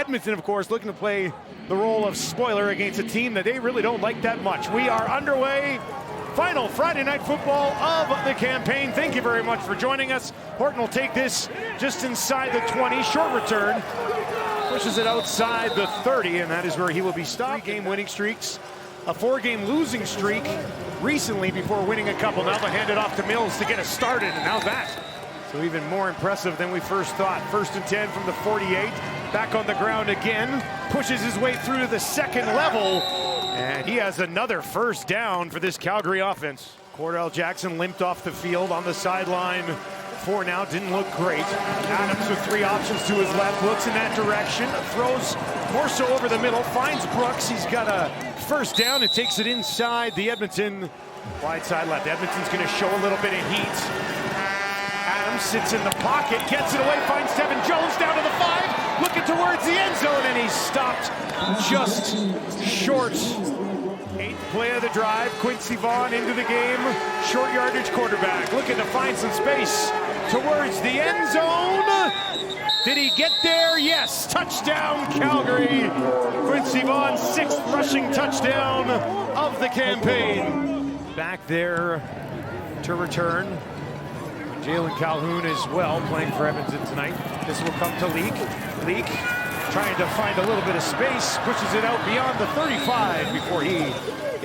Edmonton, of course, looking to play the role of spoiler against a team that they really don't like that much. We are underway. Final Friday night football of the campaign. Thank you very much for joining us. Horton will take this just inside the 20. Short return. Pushes it outside the 30, and that is where he will be stopped. 3-game winning streaks. A 4-game losing streak recently before winning a couple. Now they hand it off to Mills to get us started, and now that. So even more impressive than we first thought. 1st and 10 from the 48. Back on the ground again. Pushes his way through to the second level. And he has another first down for this Calgary offense. Cordell Jackson limped off the field on the sideline for now. Didn't look great. Adams with 3 options to his left. Looks in that direction. Throws more so over the middle. Finds Brooks. He's got a first down and takes it inside the Edmonton wide side left. Edmonton's going to show a little bit of heat. Adams sits in the pocket, gets it away, finds Devin Jones down to the 5, looking towards the end zone, and he's stopped just short. 8th play of the drive, Quincy Vaughn into the game, short yardage quarterback, looking to find some space towards the end zone. Did he get there? Yes, touchdown Calgary. Quincy Vaughn, 6th rushing touchdown of the campaign. Back there to return. Jalen Calhoun as well, playing for Edmonton tonight. This will come to Leak. Leak trying to find a little bit of space, pushes it out beyond the 35 before he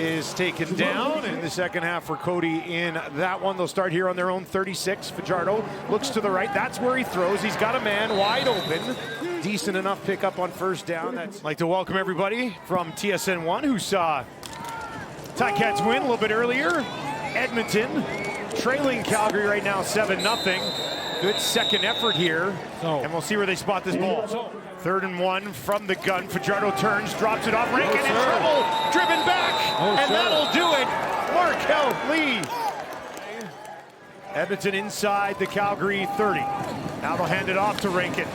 is taken down. In the second half for Cody in that one. They'll start here on their own 36. Fajardo looks to the right. That's where he throws. He's got a man wide open. Decent enough pickup on first down. I'd like to welcome everybody from TSN 1 who saw Ticats win a little bit earlier. Edmonton trailing Calgary right now 7-0. Good second effort here. And we'll see where they spot this ball. 3rd and 1 from the gun. Fajardo turns, drops it off. Rankin in trouble. Driven back. And that'll do it. Markel Lee. Edmonton inside the Calgary 30. Now they'll hand it off to Rankin.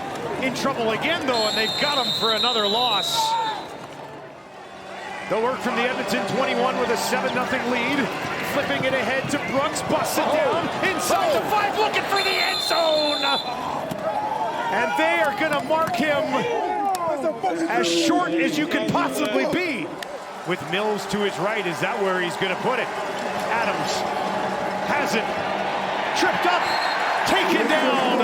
In trouble again, though, and they've got him for another loss. They'll work from the Edmonton 21 with a 7-0 lead. Flipping it ahead to Brooks, busts it down inside the 5, looking for the end zone. And they are going to mark him as short as you can possibly be. With Mills to his right, is that where he's going to put it? Adams has it, tripped up, taken down,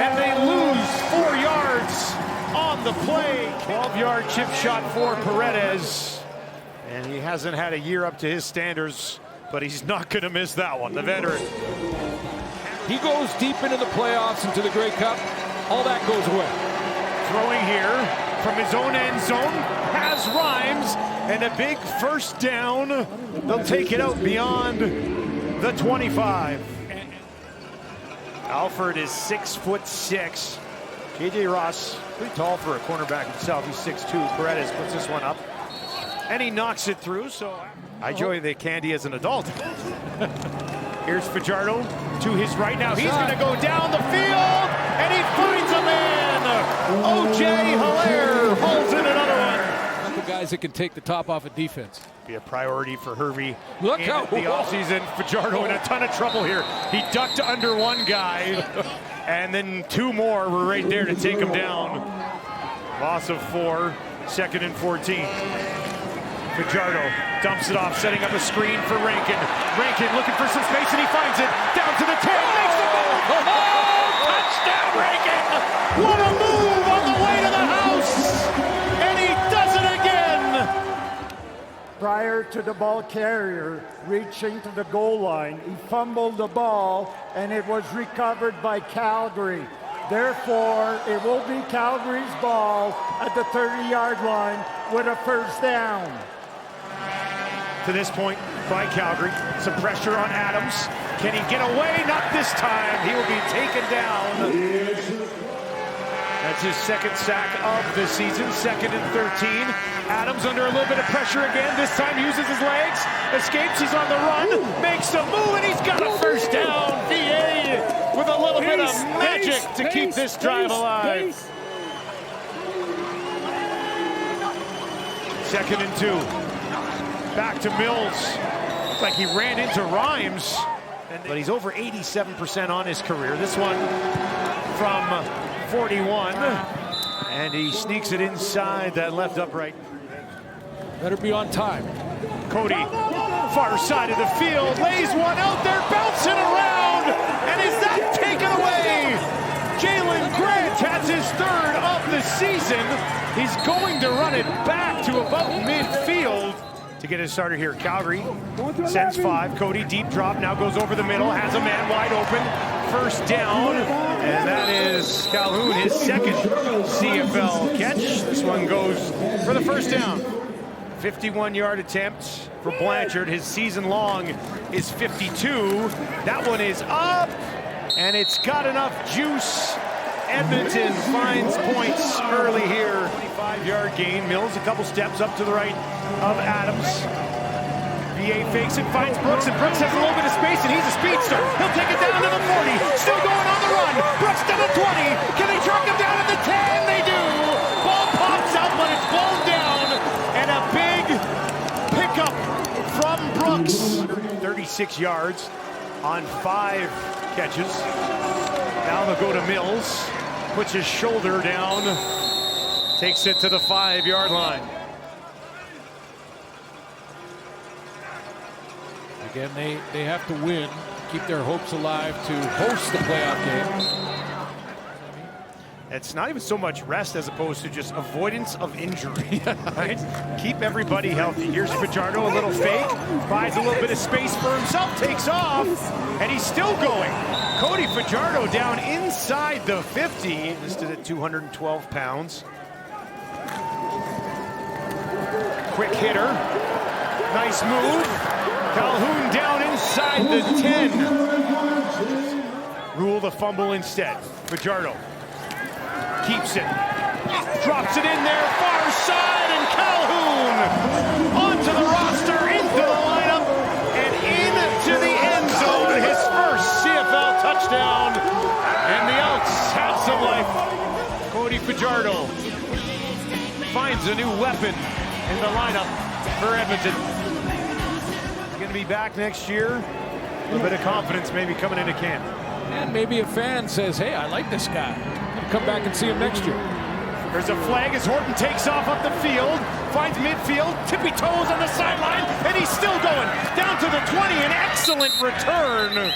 and they lose 4 yards on the play. 12-yard chip shot for Paredes. And he hasn't had a year up to his standards, but he's not going to miss that one, the veteran. He goes deep into the playoffs, into the Grey Cup. All that goes away. Throwing here from his own end zone, has Rhymes, and a big first down. They'll take it out beyond the 25. Alford is 6'6". JJ Ross, pretty tall for a cornerback himself. He's 6'2". Paredes puts this one up. And he knocks it through, so I enjoy the candy as an adult. Here's Fajardo to his right now. He's going to go down the field, and he finds a man. O.J. Hilaire pulls in another one. The guys that can take the top off of defense. Be a priority for Hervey. Look in how the offseason. Fajardo in a ton of trouble here. He ducked under one guy, and then 2 more were right there to take him down. Loss of 4, 2nd and 14. Fajardo dumps it off, setting up a screen for Rankin. Rankin looking for some space, and he finds it. Down to the 10, makes the move. Oh, touchdown, Rankin! What a move on the way to the house! And he does it again! Prior to the ball carrier reaching to the goal line, he fumbled the ball, and it was recovered by Calgary. Therefore, it will be Calgary's ball at the 30-yard line with a first down. To this point by Calgary, some pressure on Adams. Can he get away? Not this time. He will be taken down. That's his 2nd sack of the season, 2nd and 13. Adams under a little bit of pressure again. This time uses his legs, escapes, he's on the run, makes a move, and he's got a first down. VA with a little bit of magic to keep this drive alive. 2nd and 2. Back to Mills. Looks like he ran into Rhymes. But he's over 87% on his career. This one from 41. And he sneaks it inside that left upright. Better be on time. Cody, far side of the field, lays one out there, bouncing around, and is that taken away? Jalen Grant has his third of the season. He's going to run it back to about midfield to get his starter here. Calgary sends 5. Cody, deep drop, now goes over the middle, has a man wide open. First down, and that is Calhoun, his second CFL catch. This one goes for the first down. 51-yard attempt for Blanchard. His season long is 52. That one is up, and it's got enough juice. Edmonton finds points early here. 25-yard gain. Mills a couple steps up to the right of Adams. VA fakes it, finds Brooks, and Brooks has a little bit of space, and he's a speedster. He'll take it down to the 40. Still going on the run. Brooks to the 20. Can they track him down at the 10? They do. Ball pops out, but it's blown down. And a big pickup from Brooks. 36 yards on 5 catches. Now they'll go to Mills. Puts his shoulder down. Takes it to the 5-yard line. Again, they have to win, keep their hopes alive to host the playoff game. It's not even so much rest as opposed to just avoidance of injury, right? Keep everybody healthy. Here's Fajardo, a little fake, buys a little bit of space for himself, takes off, and he's still going. Cody Fajardo down inside the 50, listed at 212 pounds. Quick hitter, nice move. Calhoun down inside the 10. Rule the fumble instead. Fajardo keeps it, drops it in there, far side, and Calhoun onto the roster, into the lineup, and into the end zone. His first CFL touchdown, and the Elks have some life. Cody Fajardo finds a new weapon in the lineup for Edmonton. He's going to be back next year. A little bit of confidence maybe coming into camp. And maybe a fan says, hey, I like this guy. Come back and see him next year. There's a flag as Horton takes off up the field, finds midfield, tippy toes on the sideline, and he's still going down to the 20. An excellent return.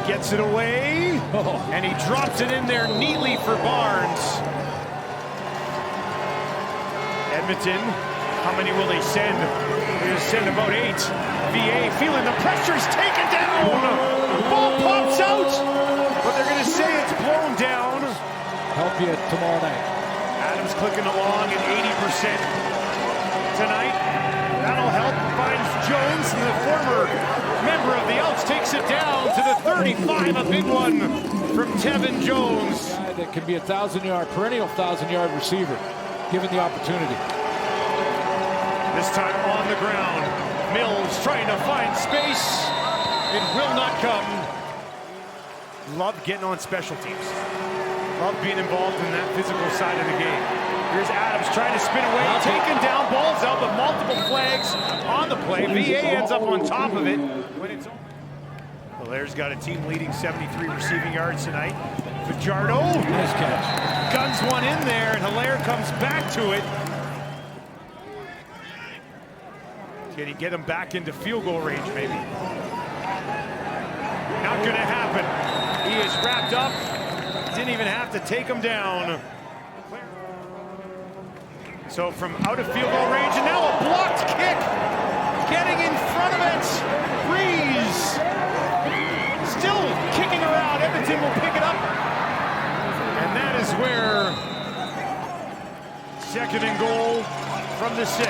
Gets it away, and he drops it in there neatly for Barnes. Edmonton, how many will they send? They're going to send about 8. VA feeling the pressure's taken down. Ball pops out, but they're going to say it's blown down. Help you tomorrow night. Adams clicking along at 80% tonight. That'll help. Finds Jones, the former member of the Elks, takes it down to the 35. A big one from Tevin Jones. That can be a 1,000-yard, perennial 1,000-yard receiver, given the opportunity. This time on the ground. Mills trying to find space. It will not come. Love getting on special teams. Love being involved in that physical side of the game. Here's Adams trying to spin away, taken down, balls out, but multiple flags on the play. VA ends up on top of it. When it's Hilaire's got a team-leading 73 receiving yards tonight. Fajardo, nice catch. Guns one in there, and Hilaire comes back to it. Can he get him back into field goal range, maybe? Not going to happen. He is wrapped up. Didn't even have to take him down. So from out of field goal range, and now a blocked kick. Getting in front of it. Breeze. Still kicking around. Edmonton will pick it up. And that is where 2nd and goal from the 6.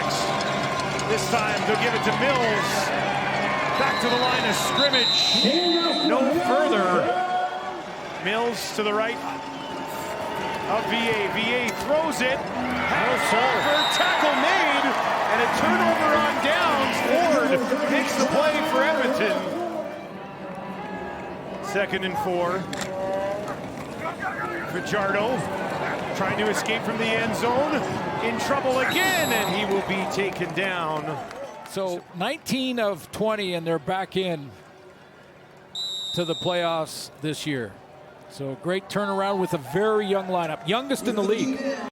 This time they'll give it to Mills. Back to the line of scrimmage. No further. Mills to the right of VA. VA throws it. Tackle made. And a turnover on downs. Ford makes the play for Edmonton. 2nd and 4. Fajardo trying to escape from the end zone. In trouble again, and he will be taken down. So 19 of 20, and they're back in. to the playoffs this year. So great turnaround with a very young lineup, youngest in the league.